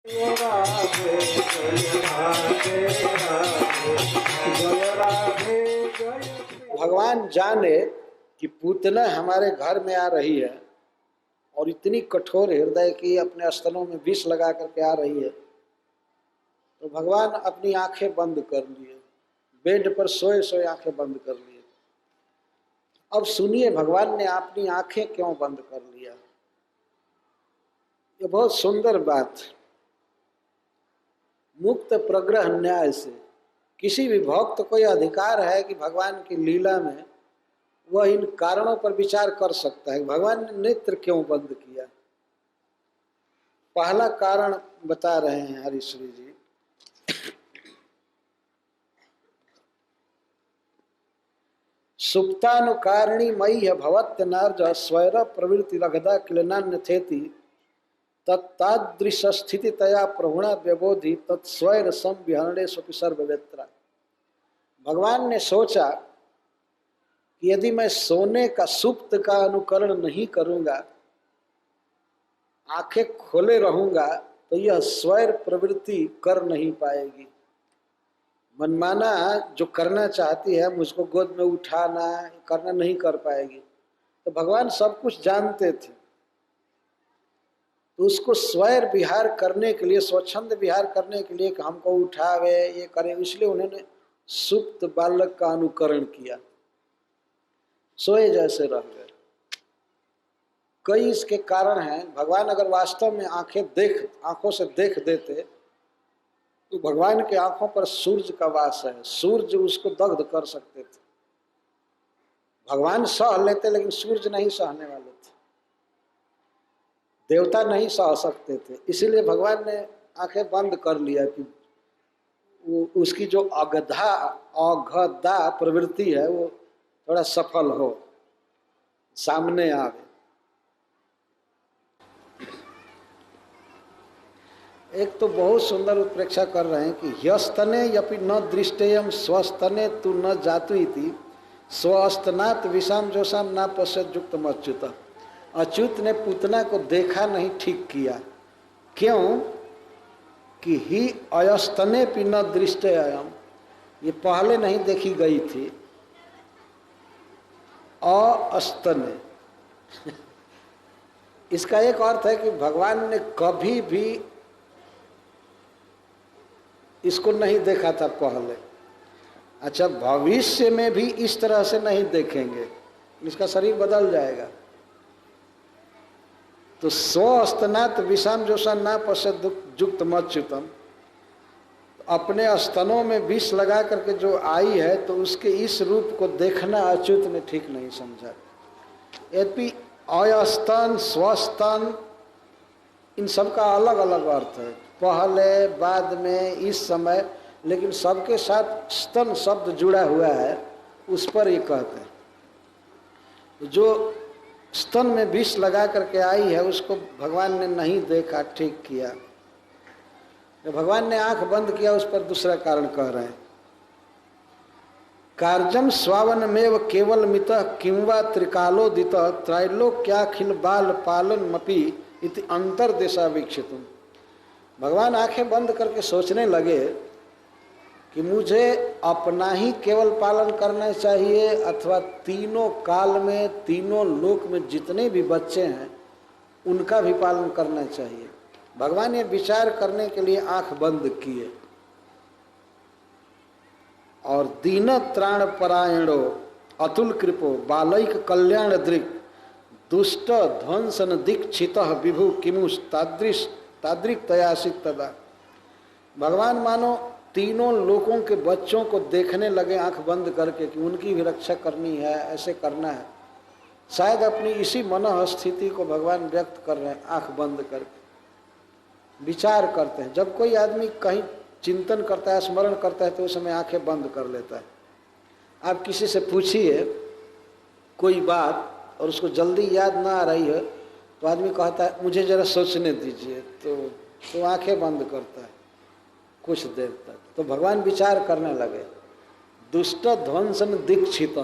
राधे जय राधे राधे जय राधे जय। भगवान जाने कि पूतना हमारे घर में आ रही है और इतनी कठोर हृदय की अपने स्तनों में विष लगा करके आ रही है, तो भगवान अपनी आंखें बंद कर लिए, बेड पर सोए सोए आंखें बंद कर लिए। अब सुनिए भगवान ने अपनी आंखें क्यों बंद कर लिया। ये बहुत सुंदर बात। मुक्त प्रग्रह न्याय से किसी भी भक्त को यह अधिकार है कि भगवान की लीला में वह इन कारणों पर विचार कर सकता है। भगवान ने नेत्र क्यों बंद किया। पहला कारण बता रहे हैं हरिश्री जी। सुप्तानुकारिणी मयि भवत्य नार्ज स्वैर प्रवृत्ति रगदा किलनान्य थेति तत्तादृश स्थिति तया प्रभुणा व्यबोधि तत्स्वैर संविहरणे स्वपि सर्ववेत्रा। भगवान ने सोचा कि यदि मैं सोने का सुप्त का अनुकरण नहीं करूंगा, आंखें खोले रहूंगा, तो यह स्वैर प्रवृत्ति कर नहीं पाएगी। मनमाना जो करना चाहती है, मुझको गोद में उठाना करना नहीं कर पाएगी। तो भगवान सब कुछ जानते थे, तो उसको स्वैर विहार करने के लिए, स्वच्छंद विहार करने के लिए कि हमको उठावे ये करे, इसलिए उन्होंने सुप्त बालक का अनुकरण किया, सोए जैसे रह गए। कई इसके कारण हैं। भगवान अगर वास्तव में आंखों से देख देते तो भगवान के आंखों पर सूर्य का वास है, सूर्य उसको दग्ध कर सकते थे। भगवान सह लेते, लेकिन सूर्य नहीं सहने वाले थे, देवता नहीं सह सकते थे। इसीलिए भगवान ने आंखें बंद कर लिया कि उसकी जो अगधा प्रवृत्ति है वो थोड़ा सफल हो, सामने आवे। एक तो बहुत सुंदर उत्प्रेक्षा कर रहे हैं कि यस्तने यपि न दृष्टेयम स्वस्तने तु न जातु इति स्वस्तनात् विषाम जोशाम न पश्यत युक्तम अच्युत। अच्युत ने पूतना को देखा नहीं, ठीक किया। क्यों कि ही अयस्तने पि न दृष्टेयम, ये पहले नहीं देखी गई थी। अस्तने इसका एक अर्थ है कि भगवान ने कभी भी इसको नहीं देखा था पहले। अच्छा, भविष्य में भी इस तरह से नहीं देखेंगे, इसका शरीर बदल जाएगा। तो स्वस्तनात् विषाम जोषा ना पश्यत युक्त मच्युतम, अपने स्तनों में विष लगा करके जो आई है, तो उसके इस रूप को देखना अच्युत ने ठीक नहीं समझा। यद्यपि अयस्तन स्वस्तन इन सब का अलग अलग अर्थ है, पहले बाद में इस समय, लेकिन सबके साथ स्तन शब्द जुड़ा हुआ है, उस पर ये कहते हैं। जो स्तन में विष लगा करके आई है उसको भगवान ने नहीं देखा, ठीक किया। जब भगवान ने आंख बंद किया, उस पर दूसरा कारण कह रहे हैं। कार्जम स्वावनमेव केवल मित किंवा त्रिकालोदित त्रैलोक्याखिल बाल पालन मपि इति अंतर्देशावीक्षितुम। भगवान आंखें बंद करके सोचने लगे कि मुझे अपना ही केवल पालन करना चाहिए अथवा तीनों काल में, तीनों लोक में जितने भी बच्चे हैं उनका भी पालन करना चाहिए। भगवान ये विचार करने के लिए आंख बंद किए और दीन त्राण परायणो अतुल कृपो बालैक कल्याण दृक् दुष्ट ध्वंसन दीक्षित विभु किमुष तादृक तयासित तदा। भगवान मानो तीनों लोगों के बच्चों को देखने लगे आंख बंद करके कि उनकी भी रक्षा करनी है, ऐसे करना है। शायद अपनी इसी मनः स्थिति को भगवान व्यक्त कर रहे हैं आंख बंद करके। विचार करते हैं, जब कोई आदमी कहीं चिंतन करता है, स्मरण करता है, तो उस समय आंखें बंद कर लेता है। आप किसी से पूछिए कोई बात और उसको जल्दी याद ना आ रही है, तो आदमी कहता है मुझे जरा सोचने दीजिए, तो आंखें बंद करता है कुछ देर तक। तो भगवान विचार करने लगे। दुष्ट ध्वंसन दीक्षित,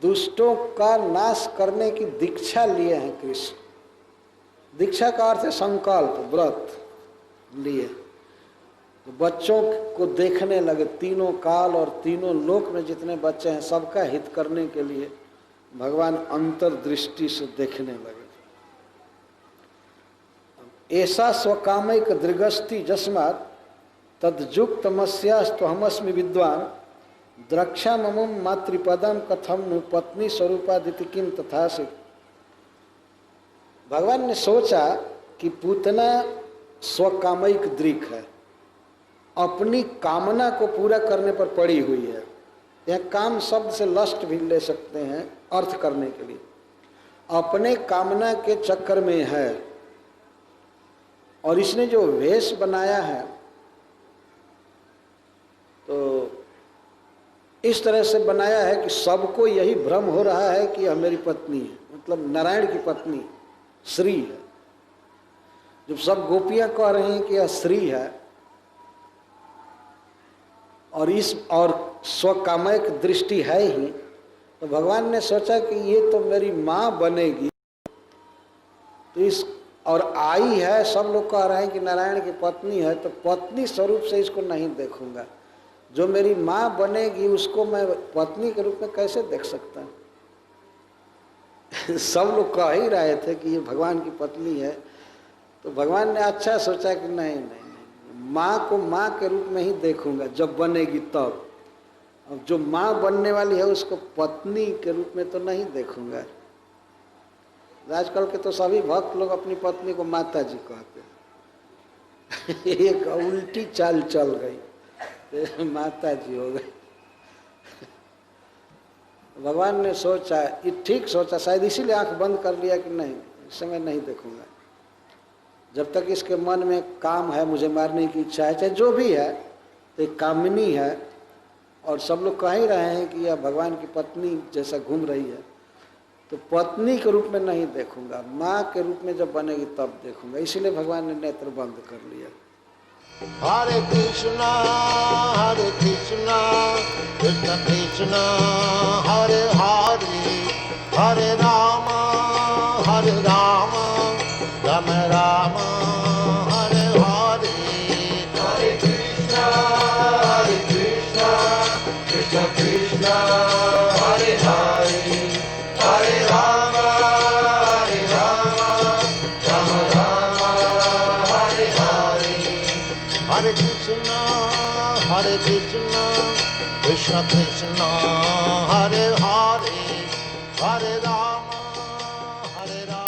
दुष्टों का नाश करने की दीक्षा लिए हैं कृष्ण। दीक्षा का अर्थ है संकल्प, व्रत। लिए। तो बच्चों को देखने लगे, तीनों काल और तीनों लोक में जितने बच्चे हैं सबका हित करने के लिए भगवान अंतर्दृष्टि से देखने लगे। ऐसा स्वकामैक दृगस्ति जस्मात् तद्युक्तमस्यास्त्वहमस्मि विद्वान द्रक्षा ममुम मातृपदम कथम नु पत्नी स्वरूपादिति किम तथासि। भगवान ने सोचा कि पूतना स्वकामैक दृक है, अपनी कामना को पूरा करने पर पड़ी हुई है। यह काम शब्द से लस्ट भी ले सकते हैं अर्थ करने के लिए। अपने कामना के चक्कर में है और इसने जो वेश बनाया है तो इस तरह से बनाया है कि सबको यही भ्रम हो रहा है कि यह मेरी पत्नी है, मतलब नारायण की पत्नी श्री है। जब सब गोपियां कह रही हैं कि यह श्री है और स्वकामयक दृष्टि है ही, तो भगवान ने सोचा कि ये तो मेरी माँ बनेगी। तो इस और आई है, सब लोग कह रहे हैं कि नारायण की पत्नी है, तो पत्नी स्वरूप से इसको नहीं देखूंगा। जो मेरी माँ बनेगी उसको मैं पत्नी के रूप में कैसे देख सकता हूँ? सब लोग कह ही रहे थे कि ये भगवान की पत्नी है। तो भगवान ने अच्छा सोचा कि नहीं नहीं नहीं, माँ को माँ के रूप में ही देखूंगा जब बनेगी तब। अब जो माँ बनने वाली है उसको पत्नी के रूप में तो नहीं देखूंगा। आजकल के तो सभी भक्त लोग अपनी पत्नी को माता जी कहते हैं। एक उल्टी चाल चल गई, माता जी हो गई। भगवान ने सोचा, ये ठीक सोचा, शायद इसीलिए आंख बंद कर लिया कि नहीं इस समय नहीं देखूंगा। जब तक इसके मन में काम है, मुझे मारने की इच्छा है, चाहे जो भी है, तो एक कामिनी है और सब लोग कह ही रहे हैं कि यह भगवान की पत्नी जैसा घूम रही है, तो पत्नी के रूप में नहीं देखूंगा, माँ के रूप में जब बनेगी तब देखूंगा। इसीलिए भगवान ने नेत्र बंद कर लिया। हरे कृष्णा कृष्णा कृष्णा हरे हरे, हरे राम राम राम हरे हरे। हरे कृष्णा कृष्ण कृष्ण हरे हरे, हरे राम राम राम हरे हरे। हरे कृष्ण कृष्ण कृष्ण कृष्ण